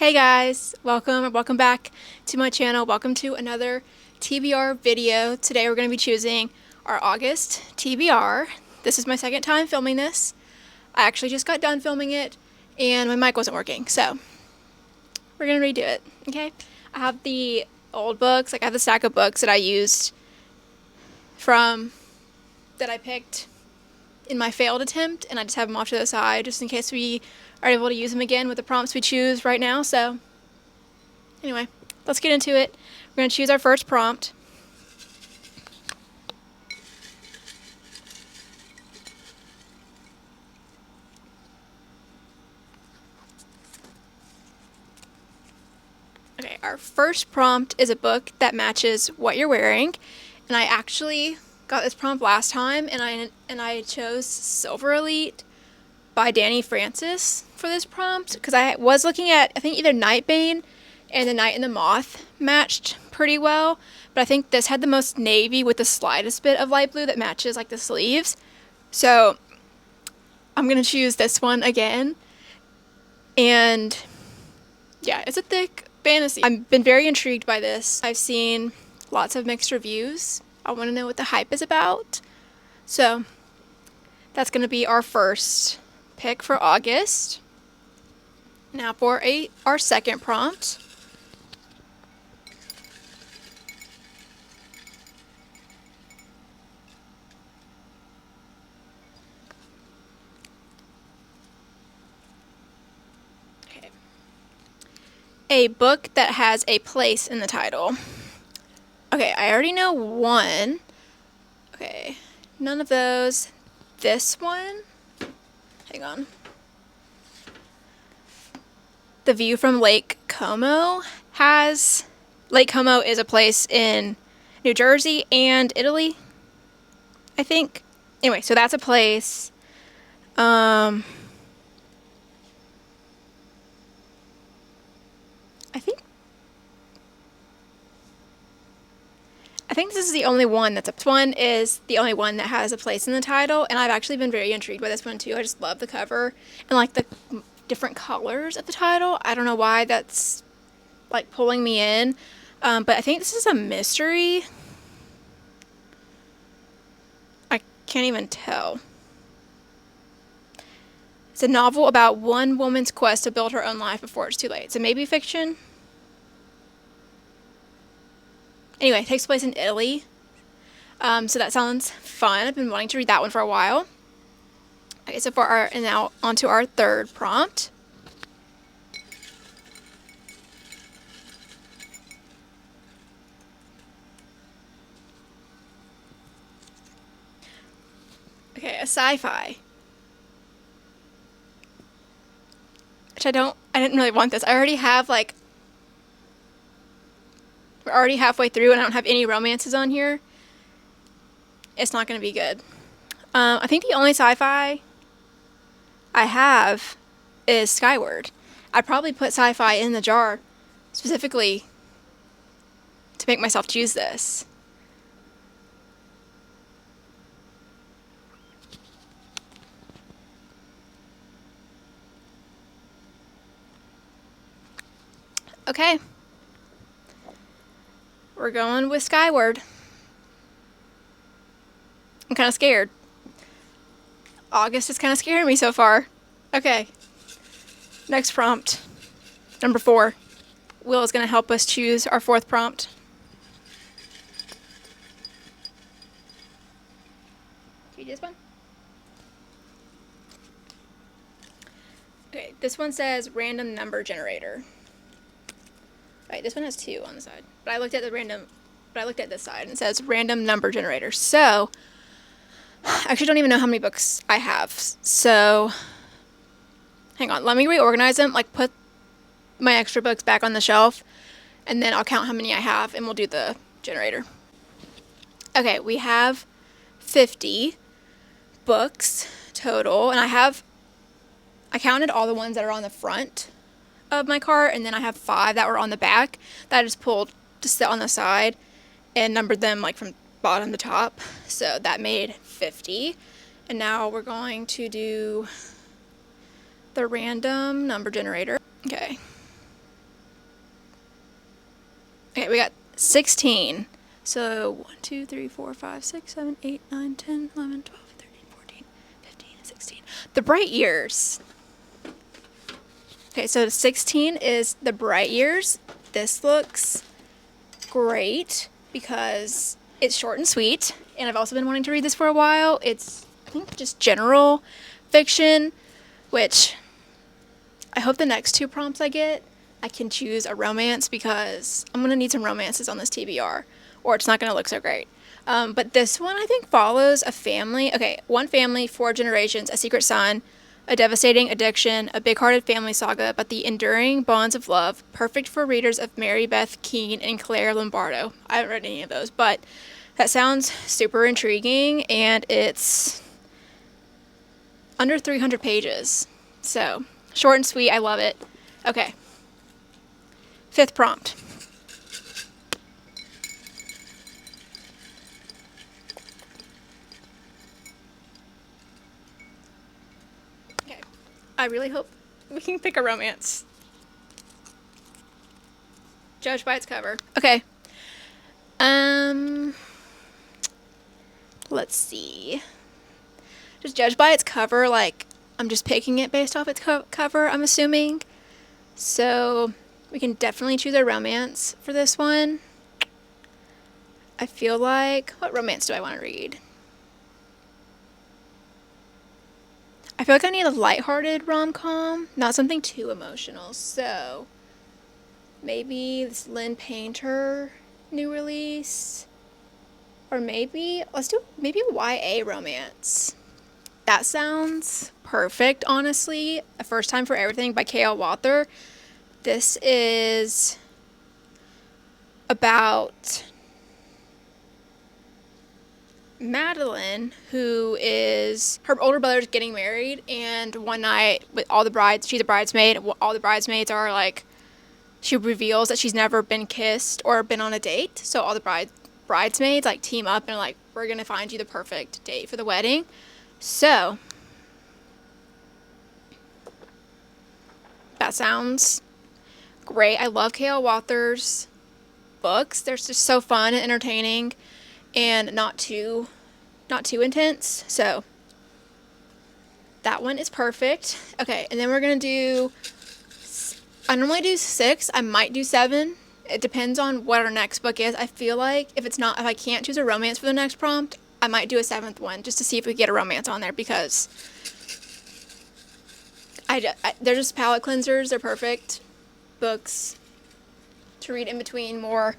Hey guys, welcome back to my channel. Welcome to another TBR video. Today we're going to be choosing our August TBR. This is my second time filming this. I actually just got done filming it and my mic wasn't working, so we're going to redo it, okay? I have the old books, I have the stack of books that I used that I picked in my failed attempt, and I just have them off to the side just in case we are able to use them again with the prompts we choose right now. So anyway, let's get into it. We're going to choose our first prompt. Okay, our first prompt is a book that matches what you're wearing, and I actually got this prompt last time, and I chose Silver Elite by Danny Francis for this prompt because I was looking at, I think, either Nightbane and The Night and the Moth matched pretty well, but I think this had the most navy with the slightest bit of light blue that matches like the sleeves. So I'm gonna choose this one again, and yeah, it's a thick fantasy. I've been very intrigued by this. I've seen lots of mixed reviews. I want to know what the hype is about. So that's going to be our first pick for August. Now for our second prompt. Okay. A book that has a place in the title. Okay, I already know one. Okay, none of those. This one. Hang on. The View from Lake Como Lake Como is a place in New Jersey and Italy, I think. Anyway, so that's a place. I think this is the only one this one is the only one that has a place in the title, and I've actually been very intrigued by this one too. I just love the cover and like the different colors of the title. I don't know why that's like pulling me in, but I think this is a mystery. I can't even tell. It's a novel about one woman's quest to build her own life before it's too late. So maybe fiction. Anyway, it takes place in Italy. So that sounds fun. I've been wanting to read that one for a while. Okay, so and now onto our third prompt. Okay, a sci-fi. Which I didn't really want this. I already have we're already halfway through and I don't have any romances on here. It's not going to be good. I think the only sci-fi I have is Skyward. I'd probably put sci-fi in the jar specifically to make myself choose this. Okay. We're going with Skyward. I'm kind of scared. August is kind of scaring me so far. Okay. Next prompt. Number 4. Will is going to help us choose our fourth prompt. Read this one. Okay, this one says random number generator. Right, this one has 2 on the side, but I looked at this side and it says random number generator. So I actually don't even know how many books I have. So hang on, let me reorganize them, like put my extra books back on the shelf, and then I'll count how many I have and we'll do the generator. Okay, we have 50 books total, and I counted all the ones that are on the front of my cart, and then I have 5 that were on the back that I just pulled to sit on the side and numbered them like from bottom to top. So that made 50. And now we're going to do the random number generator. Okay. Okay, we got 16. So 1, 2, 3, 4, 5, 6, 7, 8, 9, 10, 11, 12, 13, 14, 15, 16. The Bright Years. Okay, so 16 is The Bright Years. This looks great because it's short and sweet, and I've also been wanting to read this for a while. It's, I think, just general fiction, which I hope the next 2 prompts I get, I can choose a romance, because I'm going to need some romances on this TBR, or it's not going to look so great. But this one, I think, follows a family. Okay, one family, 4 generations, a secret son, a devastating addiction, a big-hearted family saga about the enduring bonds of love, perfect for readers of Mary Beth Keane and Claire Lombardo. I haven't read any of those, but that sounds super intriguing, and it's under 300 pages. So, short and sweet, I love it. Okay. 5th prompt. Okay. I really hope we can pick a romance. Judge by its cover. Okay. Let's see. Just judge by its cover, like, I'm just picking it based off its cover, I'm assuming. So, we can definitely choose a romance for this one. I feel like, what romance do I want to read? I feel like I need a lighthearted rom-com, not something too emotional. So, maybe this Lynn Painter new release. Or maybe, let's do maybe a YA romance. That sounds perfect, honestly. A First Time for Everything by K.L. Walther. This is about Madeline, who is, her older brother's getting married, and one night with all the brides, she's a bridesmaid, all the bridesmaids are like, she reveals that she's never been kissed or been on a date, so all the bridesmaids like team up and are like, we're gonna find you the perfect date for the wedding. So that sounds great. I love K.L. Walther's books. They're just so fun and entertaining and not too intense. So that one is perfect. Okay, and then we're gonna do, I normally do 6. I might do 7. It depends on what our next book is. I feel like if I can't choose a romance for the next prompt, I might do a 7th one just to see if we get a romance on there, because they're just palate cleansers. They're perfect books to read in between more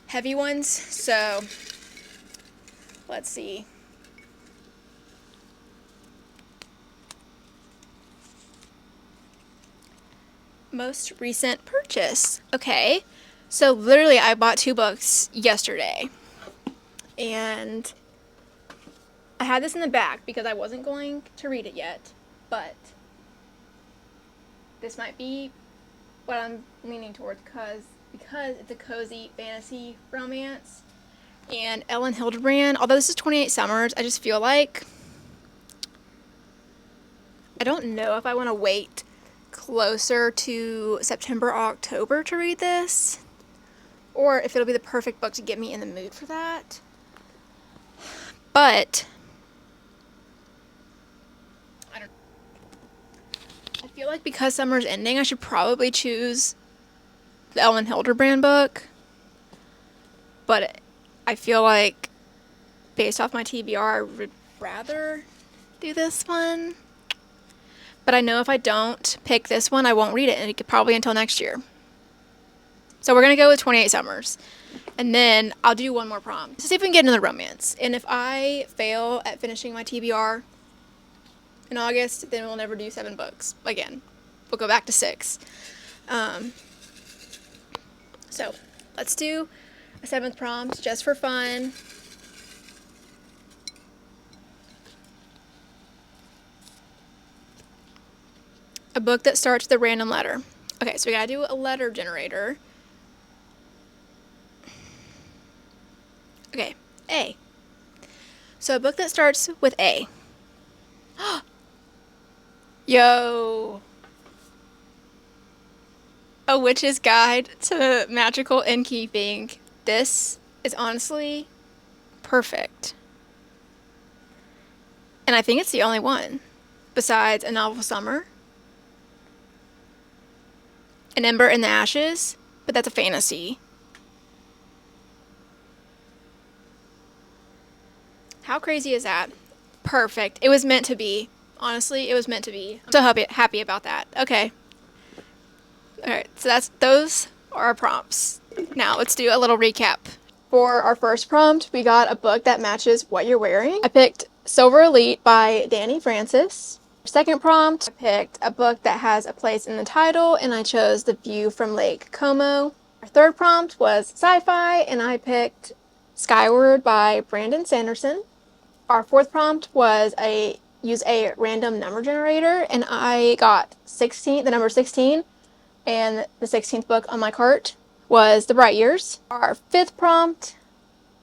heavy ones. So let's see. Most recent purchase. Okay, so literally I bought 2 books yesterday, and I had this in the back because I wasn't going to read it yet, but this might be what I'm leaning towards, because it's a cozy fantasy romance. And Ellen Hildebrand, although this is 28 Summers, I just feel like I don't know if I want to wait closer to September or October to read this, or if it'll be the perfect book to get me in the mood for that. But I feel like because summer's ending, I should probably choose the Ellen Hildebrand book. But I feel like, based off my TBR, I would rather do this one. But I know if I don't pick this one, I won't read it, and it could probably until next year. So we're going to go with 28 Summers. And then I'll do one more prompt to see if we can get another romance. And if I fail at finishing my TBR in August, then we'll never do 7 books again. We'll go back to 6. So let's do a 7th prompt just for fun. A book that starts with a random letter. Okay, so we gotta do a letter generator. Okay, A. So a book that starts with A. Yo. A Witch's Guide to Magical Innkeeping. This is honestly perfect. And I think it's the only one, besides A Novel Summer, An Ember in the Ashes, but that's a fantasy. How crazy is that? Perfect. It was meant to be. Honestly, it was meant to be. I'm so happy about that. Okay. Alright, so those are our prompts. Now let's do a little recap. For our first prompt, we got a book that matches what you're wearing. I picked Silver Elite by Danny Francis. Second prompt, I picked a book that has a place in the title, and I chose The View from Lake Como. Our third prompt was sci-fi, and I picked Skyward by Brandon Sanderson. Our fourth prompt was use a random number generator, and I got the number 16, and the 16th book on my cart was The Bright Years. Our fifth prompt,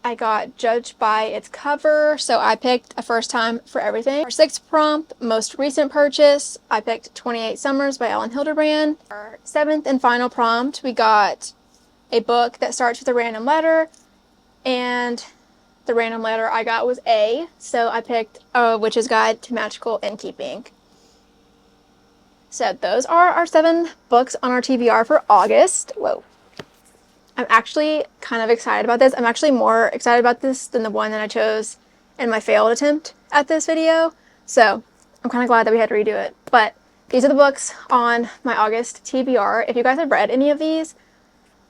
I got judged by its cover, so I picked A First Time for Everything. Our sixth prompt, most recent purchase, I picked 28 Summers by Ellen Hildebrand. Our seventh and final prompt, we got a book that starts with a random letter, and the random letter I got was A, so I picked A Witch's Guide to Magical Innkeeping. So those are our 7 books on our TBR for August. Whoa. I'm actually kind of excited about this. I'm actually more excited about this than the one that I chose in my failed attempt at this video. So I'm kind of glad that we had to redo it. But these are the books on my August TBR. If you guys have read any of these,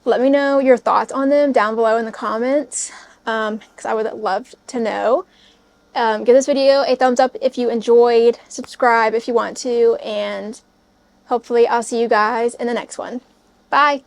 let me know your thoughts on them down below in the comments, because I would love to know. Give this video a thumbs up if you enjoyed, subscribe if you want to, and hopefully I'll see you guys in the next one. Bye!